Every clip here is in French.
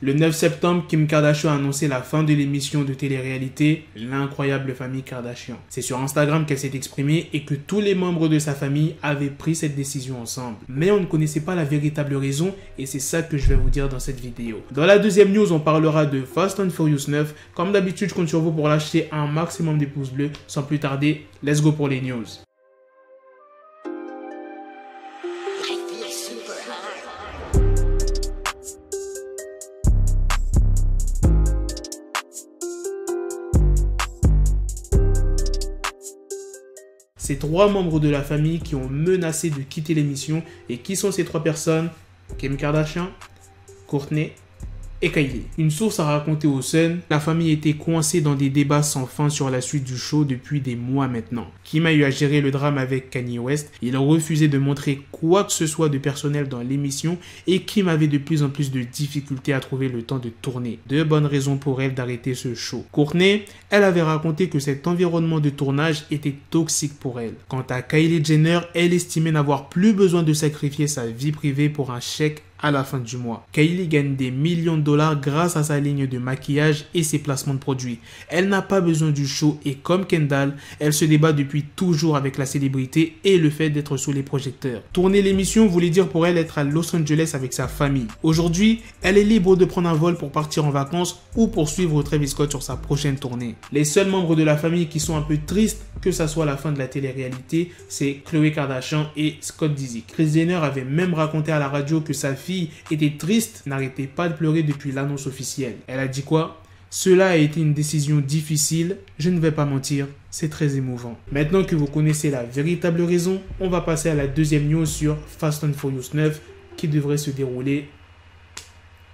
Le 9 septembre, Kim Kardashian a annoncé la fin de l'émission de télé-réalité L'incroyable famille Kardashian. C'est sur Instagram qu'elle s'est exprimée et que tous les membres de sa famille avaient pris cette décision ensemble. Mais on ne connaissait pas la véritable raison et c'est ça que je vais vous dire dans cette vidéo. Dans la deuxième news, on parlera de Fast and Furious 9. Comme d'habitude, je compte sur vous pour lâcher un maximum de pouces bleus. Sans plus tarder, let's go pour les news. C'est 3 membres de la famille qui ont menacé de quitter l'émission. Et qui sont ces 3 personnes? Kim Kardashian, Kourtney et Kylie. Une source a raconté au Sun, la famille était coincée dans des débats sans fin sur la suite du show depuis des mois maintenant. Kim a eu à gérer le drame avec Kanye West, il refusait de montrer quoi que ce soit de personnel dans l'émission et Kim avait de plus en plus de difficultés à trouver le temps de tourner. 2 bonnes raisons pour elle d'arrêter ce show. Kourtney, elle avait raconté que cet environnement de tournage était toxique pour elle. Quant à Kylie Jenner, elle estimait n'avoir plus besoin de sacrifier sa vie privée pour un chèque à la fin du mois. Kylie gagne des millions de dollars grâce à sa ligne de maquillage et ses placements de produits. Elle n'a pas besoin du show et comme Kendall, elle se débat depuis toujours avec la célébrité et le fait d'être sous les projecteurs. Tourner l'émission voulait dire pour elle être à Los Angeles avec sa famille. Aujourd'hui, elle est libre de prendre un vol pour partir en vacances ou pour suivre Travis Scott sur sa prochaine tournée. Les seuls membres de la famille qui sont un peu tristes que ça soit la fin de la télé-réalité, c'est Khloé Kardashian et Scott Disick. Kris Jenner avait même raconté à la radio que sa fille était triste, n'arrêtait pas de pleurer depuis l'annonce officielle. Elle a dit quoi? Cela a été une décision difficile, je ne vais pas mentir, c'est très émouvant. Maintenant que vous connaissez la véritable raison, on va passer à la deuxième news sur Fast and Furious 9 qui devrait se dérouler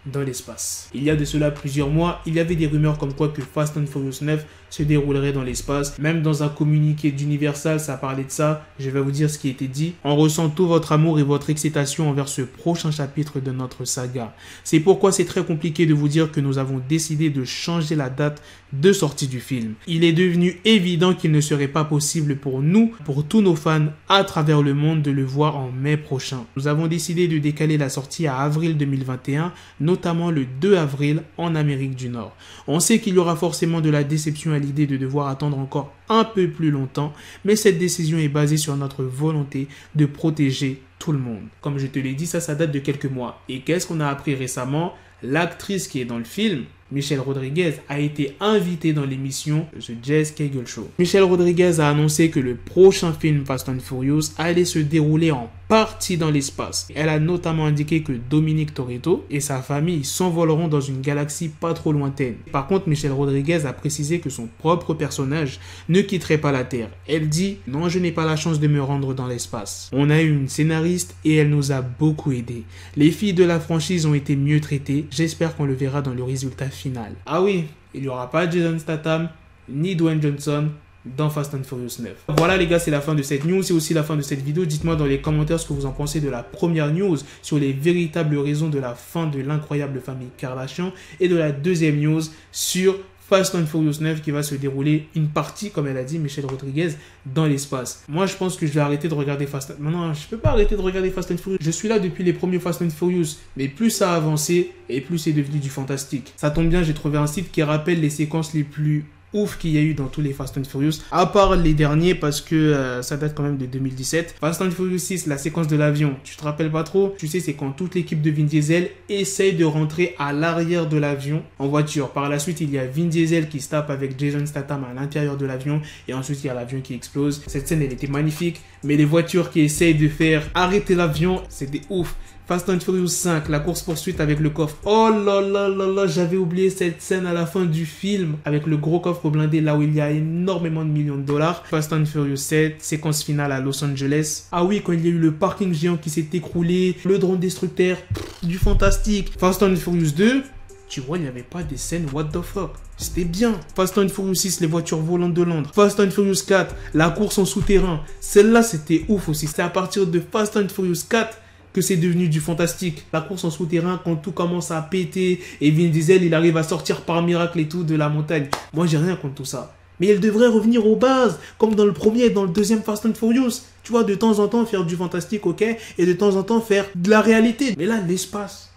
dans l'espace. Il y a de cela plusieurs mois, il y avait des rumeurs comme quoi que Fast and Furious 9 se déroulerait dans l'espace. Même dans un communiqué d'Universal, ça parlait de ça. Je vais vous dire ce qui était dit. On ressent tout votre amour et votre excitation envers ce prochain chapitre de notre saga. C'est pourquoi c'est très compliqué de vous dire que nous avons décidé de changer la date de sortie du film. Il est devenu évident qu'il ne serait pas possible pour nous, pour tous nos fans à travers le monde, de le voir en mai prochain. Nous avons décidé de décaler la sortie à avril 2021, notamment le 2 avril en Amérique du Nord. On sait qu'il y aura forcément de la déception à l'idée de devoir attendre encore un peu plus longtemps, mais cette décision est basée sur notre volonté de protéger tout le monde. Comme je te l'ai dit, ça date de quelques mois. Et qu'est-ce qu'on a appris récemment? L'actrice qui est dans le film, Michelle Rodriguez, a été invitée dans l'émission The Jess Cagle Show. Michelle Rodriguez a annoncé que le prochain film Fast and Furious allait se dérouler en partie dans l'espace. Elle a notamment indiqué que Dominic Toretto et sa famille s'envoleront dans une galaxie pas trop lointaine. Par contre, Michelle Rodriguez a précisé que son propre personnage ne quitterait pas la Terre. Elle dit « Non, je n'ai pas la chance de me rendre dans l'espace. » On a eu une scénariste et elle nous a beaucoup aidé. Les filles de la franchise ont été mieux traitées. J'espère qu'on le verra dans le résultat final. Ah oui, il n'y aura pas Jason Statham ni Dwayne Johnson dans Fast and Furious 9. Voilà les gars, c'est la fin de cette news, c'est aussi la fin de cette vidéo. Dites-moi dans les commentaires ce que vous en pensez de la première news sur les véritables raisons de la fin de l'incroyable famille Kardashian et de la deuxième news sur Fast and Furious 9 qui va se dérouler une partie, comme elle a dit, Michelle Rodriguez, dans l'espace. Moi, je pense que je vais arrêter de regarder Fast and... Non, je peux pas arrêter de regarder Fast and Furious. Je suis là depuis les premiers Fast and Furious, mais plus ça a avancé et plus c'est devenu du fantastique. Ça tombe bien, j'ai trouvé un site qui rappelle les séquences les plus ouf qu'il y a eu dans tous les Fast and Furious, à part les derniers parce que ça date quand même de 2017. Fast and Furious 6, la séquence de l'avion, tu te rappelles pas trop? Tu sais, c'est quand toute l'équipe de Vin Diesel essaye de rentrer à l'arrière de l'avion en voiture. Par la suite, il y a Vin Diesel qui se tape avec Jason Statham à l'intérieur de l'avion et ensuite il y a l'avion qui explose. Cette scène, elle était magnifique, mais les voitures qui essayent de faire arrêter l'avion, c'était ouf. Fast and Furious 5, la course-poursuite avec le coffre. Oh là là là là, j'avais oublié cette scène à la fin du film avec le gros coffre blindé là où il y a énormément de millions de dollars. Fast and Furious 7, séquence finale à Los Angeles. Ah oui, quand il y a eu le parking géant qui s'est écroulé, le drone destructeur, du fantastique. Fast and Furious 2, tu vois, il n'y avait pas des scènes what the fuck. C'était bien. Fast and Furious 6, les voitures volantes de Londres. Fast and Furious 4, la course en souterrain. Celle-là, c'était ouf aussi. C'est à partir de Fast and Furious 4 que c'est devenu du fantastique. La course en souterrain, quand tout commence à péter et Vin Diesel, il arrive à sortir par miracle et tout de la montagne. Moi, j'ai rien contre tout ça. Mais elle devrait revenir aux bases, comme dans le premier et dans le deuxième Fast and Furious. Tu vois, de temps en temps, faire du fantastique, ok, et de temps en temps, faire de la réalité. Mais là, l'espace,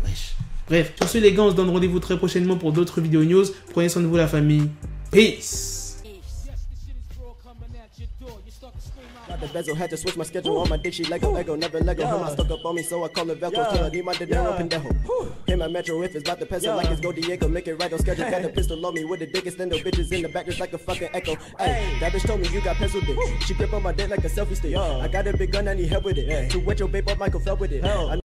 wesh. Bref, sur ce les gars, on se donne rendez-vous très prochainement pour d'autres vidéos news. Prenez soin de vous la famille. Peace. The bezel had to switch my schedule on my dick, she Lego, never Lego. Her my stuck up on me, so I call it Velcro. Still I need my dinero pendejo. Hit my metro if it's about to peso, like it's Go Diego, make it right on schedule. Got the pistol on me with the dick extendo, bitches in the back just like a fucking echo. Hey, that bitch told me you got pencil dick. She grip on my dick like a selfie stick. I got a big gun, I need help with it. To wet your babe up, Michael fell with it.